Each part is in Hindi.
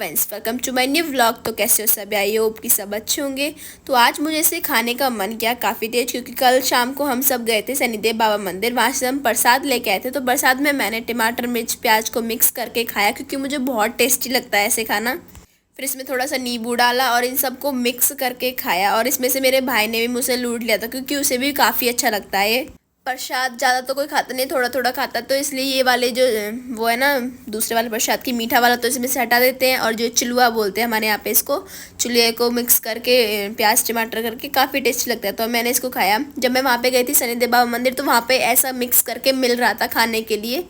Friends, welcome to my new vlog. तो कैसे हो सभी? आई होप कि सब अच्छे होंगे। तो आज मुझे इसे खाने का मन किया काफ़ी तेज, क्योंकि कल शाम को हम सब गए थे शनिदेव बाबा मंदिर। वहाँ से हम प्रसाद लेके आए थे। तो प्रसाद में मैंने टमाटर मिर्च प्याज को मिक्स करके खाया, क्योंकि मुझे बहुत टेस्टी लगता है ऐसे खाना। फिर इसमें थोड़ा सा नींबू डाला और इन सबको मिक्स करके खाया। और इसमें से मेरे भाई ने भी मुझसे लूट लिया था, क्योंकि उसे भी काफ़ी अच्छा लगता है ये प्रसाद। ज़्यादा तो कोई खाता नहीं, थोड़ा थोड़ा खाता, तो इसलिए ये वाले जो वो है ना दूसरे वाले प्रसाद की मीठा वाला, तो इसमें से हटा देते हैं। और जो चिलुआ बोलते हैं हमारे यहाँ पे इसको, चिलुए को मिक्स करके प्याज टमाटर करके काफ़ी टेस्टी लगता है। तो मैंने इसको खाया। जब मैं वहाँ पे गई थी शनिदेव बाबा मंदिर, तो वहाँ पे ऐसा मिक्स करके मिल रहा था खाने के लिए।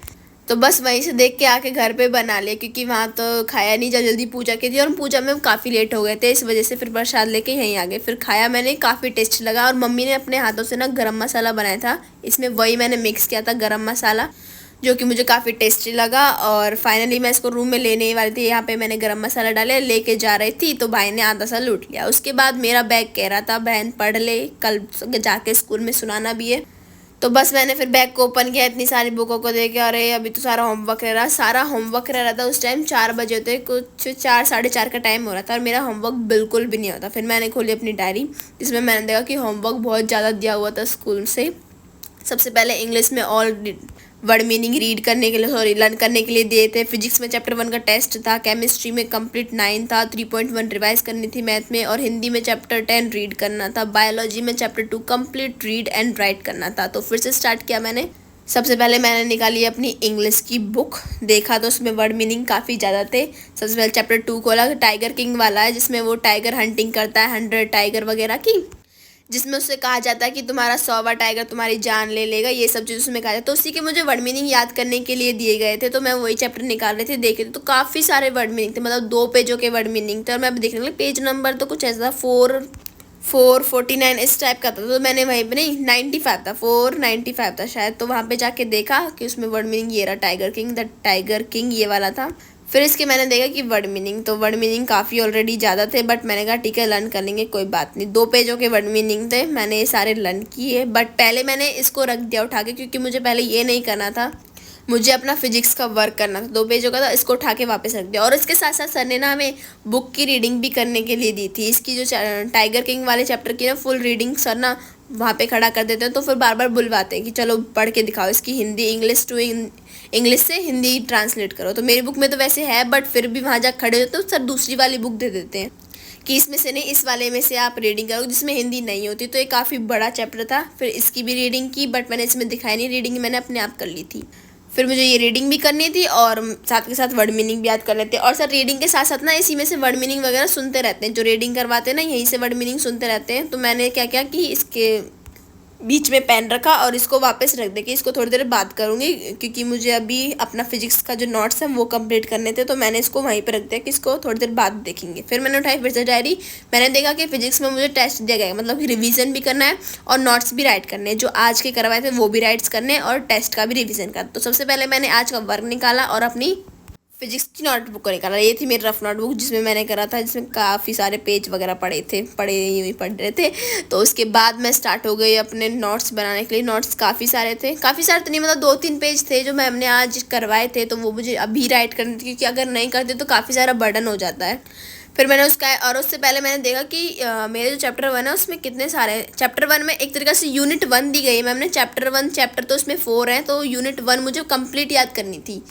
तो बस वहीं से देख के आके घर पे बना लिया, क्योंकि वहाँ तो खाया नहीं जब जल्दी पूजा की थी, और पूजा में काफ़ी लेट हो गए थे, इस वजह से फिर प्रसाद लेके यहीं आ गए। फिर खाया मैंने, काफ़ी टेस्ट लगा। और मम्मी ने अपने हाथों से ना गरम मसाला बनाया था, इसमें वही मैंने मिक्स किया था गरम मसाला, जो कि मुझे काफ़ी टेस्टी लगा। और फाइनली मैं इसको रूम में लेने ही वाली थी, यहाँ पे मैंने गरम मसाला डाले लेके जा रही थी, तो भाई ने आधा सा लूट लिया। उसके बाद मेरा बैग कह रहा था बहन पढ़ ले, कल जाके स्कूल में सुनाना भी है। तो बस मैंने फिर बैग को ओपन किया, इतनी सारी बुकों को देखे, अरे अभी तो सारा होमवर्क रह रहा। सारा होमवर्क रह रहा था। उस टाइम 4 बजे होते, कुछ 4 साढ़े 4 का टाइम हो रहा था, और मेरा होमवर्क बिल्कुल भी नहीं होता। फिर मैंने खोली अपनी डायरी, जिसमें मैंने देखा कि होमवर्क बहुत ज़्यादा दिया हुआ था स्कूल से। सबसे पहले इंग्लिश में ऑल वर्ड मीनिंग रीड करने के लिए, सॉरी लर्न करने के लिए दिए थे। फिजिक्स में चैप्टर 1 का टेस्ट था। केमिस्ट्री में कंप्लीट 9 था। 3.1 रिवाइज करनी थी मैथ में। और हिंदी में चैप्टर 10 रीड करना था। बायोलॉजी में chapter 2 complete read and right करना था। तो फिर से स्टार्ट किया मैंने। सबसे पहले मैंने निकाली अपनी इंग्लिश की बुक, देखा तो उसमें वर्ड मीनिंग काफ़ी ज़्यादा थे। सबसे पहले चैप्टर 2 खोला, टाइगर किंग वाला है, जिसमें वो टाइगर हंटिंग करता है 100 टाइगर वगैरह की, जिसमें उससे कहा जाता है कि तुम्हारा 100वां टाइगर तुम्हारी जान ले लेगा, ये सब चीज़ उसमें कहा जाता है। तो उसी के मुझे वर्ड मीनिंग याद करने के लिए दिए गए थे, तो मैं वही चैप्टर निकाल रही थी, देख रही थी। तो काफ़ी सारे वर्ड मीनिंग थे, मतलब 2 पेजों के वर्ड मीनिंग थे। और मैं अभी देखने लगी पेज नंबर तो कुछ ऐसा 449 इस टाइप का था। तो मैंने वहीं पे, नहीं 95 था, 495 था शायद। तो वहाँ पे जाके देखा कि उसमें वर्ड मीनिंग ये रहा, tiger king, the tiger king ये वाला था। फिर इसके मैंने देखा कि वर्ड मीनिंग, तो वर्ड मीनिंग काफ़ी ऑलरेडी ज़्यादा थे, बट मैंने कहा ठीक है लर्न कर लेंगे, कोई बात नहीं। 2 पेजों के वर्ड मीनिंग थे, मैंने ये सारे लर्न किए। बट पहले मैंने इसको रख दिया उठा के, क्योंकि मुझे पहले ये नहीं करना था, मुझे अपना फिजिक्स का वर्क करना था। 2 पेजों का था, इसको उठा के वापस रख दिया। और इसके साथ साथ सर ने ना हमें बुक की रीडिंग भी करने के लिए दी थी। इसकी जो टाइगर किंग वाले चैप्टर की ना फुल रीडिंग सर ना वहाँ पे खड़ा कर देते हैं, तो फिर बार बार बुलवाते हैं कि चलो पढ़ के दिखाओ, इसकी हिंदी इंग्लिश टू इंग्लिश से हिंदी ट्रांसलेट करो। तो मेरी बुक में तो वैसे है, बट फिर भी वहाँ जा खड़े होते तो सर दूसरी वाली बुक दे देते हैं कि इसमें से नहीं, इस वाले में से आप रीडिंग करो, जिसमें हिंदी नहीं होती। तो ये काफ़ी बड़ा चैप्टर था। फिर इसकी भी रीडिंग की, बट मैंने इसमें दिखाई नहीं, रीडिंग मैंने अपने आप कर ली थी। फिर मुझे ये रीडिंग भी करनी थी, और साथ के साथ वर्ड मीनिंग भी याद कर लेते। और सर रीडिंग के साथ साथ ना इसी में से वर्ड मीनिंग वगैरह सुनते रहते हैं, जो रीडिंग करवाते हैं ना यहीं से वर्ड मीनिंग सुनते रहते हैं। तो मैंने क्या किया कि इसके बीच में पेन रखा और इसको वापस रख दे कि इसको थोड़ी देर बात करूँगी, क्योंकि मुझे अभी अपना फिजिक्स का जो नोट्स हैं वो कंप्लीट करने थे। तो मैंने इसको वहीं पे रख दिया कि इसको थोड़ी देर बाद देखेंगे। फिर मैंने उठाई फिर से डायरी, मैंने देखा कि फिजिक्स में मुझे टेस्ट दिया गया, मतलब कि रिवीजन भी करना है और नोट्स भी राइट करने हैं। जो आज के करवाए थे वो भी राइट्स करने हैं, और टेस्ट का भी रिविज़न करना। तो सबसे पहले मैंने आज का वर्क निकाला और अपनी फिजिक्स की नोटबुक को निकाला। ये थी मेरी रफ नोटबुक, जिसमें मैंने करा था, जिसमें काफ़ी सारे पेज वगैरह पढ़े यूँ ही पढ़ रहे थे। तो उसके बाद मैं स्टार्ट हो गई अपने नोट्स बनाने के लिए। नोट्स काफ़ी सारे थे, काफ़ी सारे तो नहीं, मतलब 2-3 पेज थे जो मैम ने आज करवाए थे, तो वो मुझे अभी राइट करने थे, क्योंकि अगर नहीं करते तो काफ़ी सारा बर्डन हो जाता है। फिर मैंने उसका, और उससे पहले मैंने देखा कि मेरे जो चैप्टर 1 है उसमें कितने सारे, चैप्टर 1 में एक तरीके से यूनिट 1 दी गई है मैम ने। चैप्टर 1 चैप्टर तो उसमें 4 हैं, तो यूनिट 1 मुझे कंप्लीट याद करनी थी।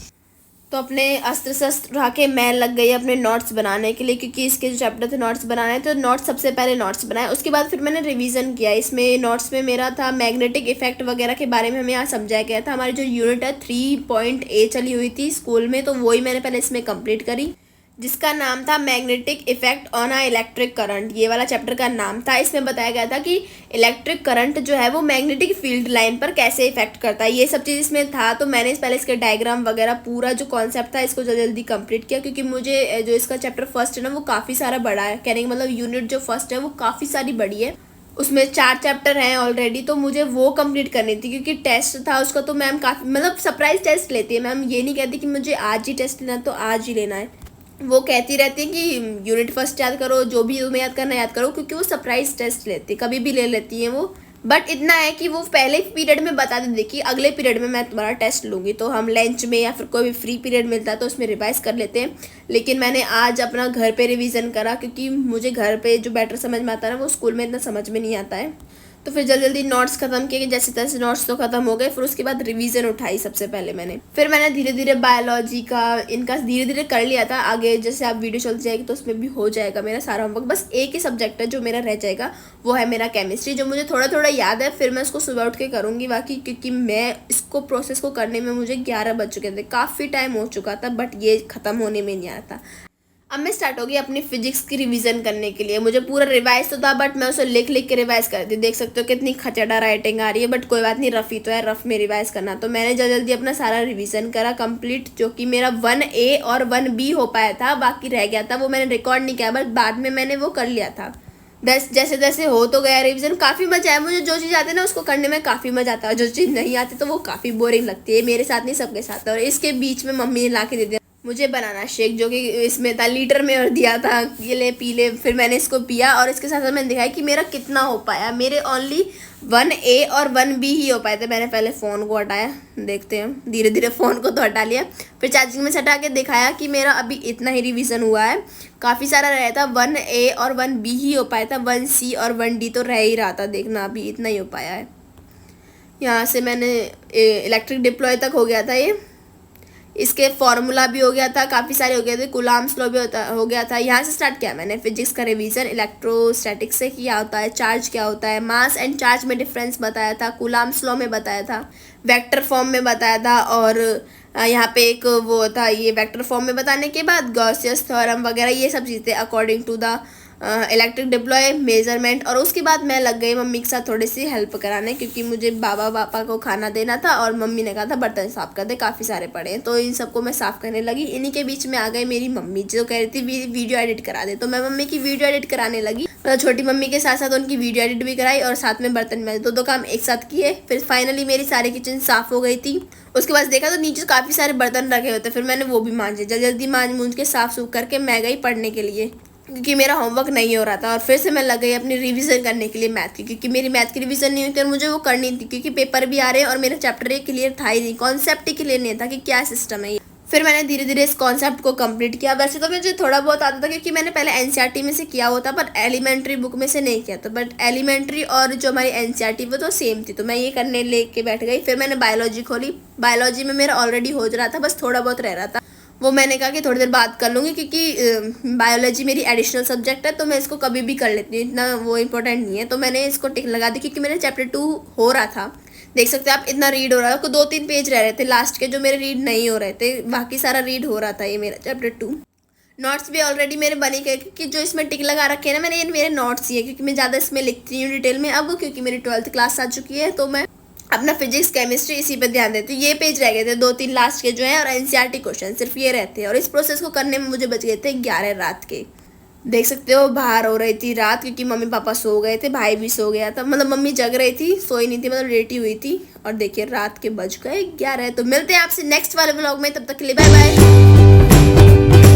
तो अपने अस्त्र शस्त्र उठा के मैं लग गई अपने नोट्स बनाने के लिए, क्योंकि इसके जो चैप्टर थे नोट्स बनाने, तो नोट्स सबसे पहले नोट्स बनाए। उसके बाद फिर मैंने रिवीजन किया। इसमें नोट्स में मेरा था मैग्नेटिक इफेक्ट वगैरह के बारे में हमें यहाँ समझाया गया था। हमारी जो यूनिट है 3.A चली हुई थी स्कूल में, तो वही मैंने पहले इसमें कंप्लीट करी, जिसका नाम था magnetic effect on a electric current. ये वाला चैप्टर का नाम था। इसमें बताया गया था कि इलेक्ट्रिक करंट जो है वो मैग्नेटिक फील्ड लाइन पर कैसे इफेक्ट करता है, ये सब चीज़ इसमें था। तो मैंने पहले इसके डायग्राम वगैरह पूरा जो कॉन्सेप्ट था इसको जल्दी जल्दी कंप्लीट किया, क्योंकि मुझे जो इसका चैप्टर फर्स्ट है ना वो काफ़ी सारा बड़ा है। कहने का मतलब यूनिट जो फर्स्ट है वो काफ़ी सारी बड़ी है, उसमें 4 चैप्टर हैं ऑलरेडी, तो मुझे वो कंप्लीट करनी थी। क्योंकि टेस्ट था उसका, तो मैम काफ़ी, मतलब सरप्राइज टेस्ट लेती है मैम, ये नहीं कहती कि मुझे आज ही टेस्ट लेना तो आज ही लेना है। वो कहती रहती है कि यूनिट फर्स्ट याद करो, जो भी तुम्हें याद करना याद करो, क्योंकि वो सरप्राइज टेस्ट लेती है, कभी भी ले लेती हैं वो। बट इतना है कि वो पहले पीरियड में बता देते कि अगले पीरियड में मैं तुम्हारा टेस्ट लूँगी, तो हम लंच में या फिर कोई भी फ्री पीरियड मिलता है तो उसमें रिवाइज कर लेते हैं। लेकिन मैंने आज अपना घर पे रिवीजन करा, क्योंकि मुझे घर पे जो बेटर समझ में आता है ना वो स्कूल में इतना समझ में नहीं आता है। तो फिर जल्दी जल्दी नोट्स खत्म किए, जैसे तैसे नोट्स तो खत्म हो गए। फिर उसके बाद रिवीजन उठाई सबसे पहले मैंने। फिर मैंने धीरे धीरे बायोलॉजी का इनका धीरे धीरे कर लिया था। आगे जैसे आप वीडियो चलती जाएगी तो उसमें भी हो जाएगा मेरा सारा होमवर्क। बस एक ही सब्जेक्ट है जो मेरा रह जाएगा, वो है मेरा केमिस्ट्री, जो मुझे थोड़ा थोड़ा याद है। फिर मैं उसको सुबह उठ के करूँगी बाकी, क्योंकि मैं इसको प्रोसेस को करने में मुझे 11 बज चुके थे, काफ़ी टाइम हो चुका था, बट ये ख़त्म होने में नहीं आ रहा था। अब मैं स्टार्ट होगी अपनी फिजिक्स की रिवीजन करने के लिए। मुझे पूरा रिवाइज तो था, बट मैं उसे लिख लिख के रिवाइज करती। देख सकते हो कितनी खचड़ा राइटिंग आ रही है, बट कोई बात नहीं, रफ़ी तो है, रफ़ में रिवाइज करना। तो मैंने जल्दी जल्दी अपना सारा रिवीजन करा कंप्लीट, जो कि मेरा 1A और 1B हो पाया था, बाकी रह गया था वो मैंने रिकॉर्ड नहीं किया, बट बाद में मैंने वो कर लिया था। जैसे जैसे हो तो गया रिवीजन। काफ़ी मजा आया मुझे, जो चीज़ आती है ना उसको करने में काफ़ी मजा आता है, जो चीज़ नहीं आती तो वो काफ़ी बोरिंग लगती है। मेरे साथ नहीं, सबके साथ। और इसके बीच में मम्मी ने ला के दे दिया मुझे बनाना शेक, जो कि इसमें था लीटर में, और दिया था ये ले पी ले। फिर मैंने इसको पिया और इसके साथ मैंने दिखाया कि मेरा कितना हो पाया। मेरे ओनली 1A और 1B ही हो पाए थे। मैंने पहले फ़ोन को हटाया, देखते हैं, धीरे धीरे फ़ोन को तो हटा लिया। फिर चार्जिंग में से हटा के दिखाया कि मेरा अभी इतना ही रिवीजन हुआ है। काफ़ी सारा रहा था, 1A और 1B ही हो पाया था, 1C और 1D तो रह ही रहा था। देखना अभी इतना ही हो पाया है। यहाँ से मैंने इलेक्ट्रिक डिप्लॉय तक हो गया था, ये इसके फॉर्मूला भी हो गया था, काफ़ी सारे हो गए थे, कूलम्ब्स लॉ भी हो गया था। यहाँ से स्टार्ट किया मैंने फिजिक्स का रिवीजन। इलेक्ट्रोस्टैटिक्स से क्या होता है, चार्ज क्या होता है, मास एंड चार्ज में डिफरेंस बताया था, कूलम्ब्स लॉ में बताया था, वेक्टर फॉर्म में बताया था, और यहाँ पे एक वो था, ये वेक्टर फॉर्म में बताने के बाद गॉसियस थ्योरम वगैरह ये सब चीज़ें according to the electric dipole measurement. और उसके बाद मैं लग गई मम्मी के साथ थोड़ी सी हेल्प कराने, क्योंकि मुझे पापा को खाना देना था और मम्मी ने कहा था बर्तन साफ़ कर दे, काफ़ी सारे पड़े हैं। तो इन सबको मैं साफ़ करने लगी। इन्हीं के बीच में आ गई मेरी मम्मी, जो कह रही थी वीडियो एडिट करा दे। तो मैं मम्मी की वीडियो एडिट कराने लगी, मतलब छोटी मम्मी के साथ साथ उनकी वीडियो एडिट भी कराई और साथ में बर्तन में दो काम एक साथ किए। फिर फाइनली मेरी सारी किचन साफ़ हो गई थी। उसके बाद देखा तो नीचे काफ़ी सारे बर्तन रखे होते, फिर मैंने वो भी मांजे। जल्दी मांज मूंज के साफ़ सूफ करके मैं गई पढ़ने के लिए, क्योंकि मेरा होमवर्क नहीं हो रहा था। और फिर से मैं लग गई अपनी रिवीजन करने के लिए मैथ की, क्योंकि मेरी मैथ की रिवीजन नहीं हुई थी और मुझे वो करनी थी, क्योंकि पेपर भी आ रहे हैं और मेरा चैप्टर एक क्लियर था ही नहीं, कॉन्सेप्ट ही क्लियर नहीं था कि क्या सिस्टम है ये। फिर मैंने धीरे धीरे इस कॉन्सेप्ट को कंप्लीट किया। वैसे तो मुझे थोड़ा बहुत आता था, क्योंकि मैंने पहले एनसीईआरटी में से किया होता, पर एलिमेंट्री बुक में से नहीं किया था। बट एलिमेंट्री और जो हमारी एनसीईआरटी वो तो सेम थी, तो मैं ये करने लेके बैठ गई। फिर मैंने बायोलॉजी खोली। बायोलॉजी में मेरा ऑलरेडी हो रहा था, बस थोड़ा बहुत रह रहा था, वो मैंने कहा कि थोड़ी देर बात कर लूँगी, क्योंकि बायोलॉजी मेरी एडिशनल सब्जेक्ट है, तो मैं इसको कभी भी कर लेती हूँ, इतना वो इंपॉर्टेंट नहीं है। तो मैंने इसको टिक लगा दी, क्योंकि मेरा चैप्टर 2 हो रहा था। देख सकते हैं आप, इतना रीड हो रहा था, 2-3 पेज रह रहे थे लास्ट के जो मेरे रीड नहीं हो रहे थे, बाकी सारा रीड हो रहा था ये मेरा चैप्टर 2। नोट्स भी ऑलरेडी मेरे बने गए, क्योंकि जो इसमें टिक लगा रखे हैं ना मैंने, ये मेरे नोट्स ही है, क्योंकि मैं ज़्यादा इसमें लिखती हूँ डिटेल में अब, क्योंकि मेरी 12th क्लास आ चुकी है, तो मैं अपना फिजिक्स केमिस्ट्री इसी पे ध्यान देती हूँ। ये पेज रह गए थे 2-3 लास्ट के जो हैं, और एनसीईआरटी क्वेश्चन सिर्फ ये रहते हैं। और इस प्रोसेस को करने में मुझे बच गए थे 11 रात के। देख सकते हो बाहर हो रही थी रात, क्योंकि मम्मी पापा सो गए थे, भाई भी सो गया था, मतलब मम्मी जग रही थी, सोई नहीं थी, मतलब लेटी हुई थी। और देखिए रात के बज गए 11। तो मिलते हैं आपसे नेक्स्ट वाले व्लॉग में, तब तक के लिए बाय बाय।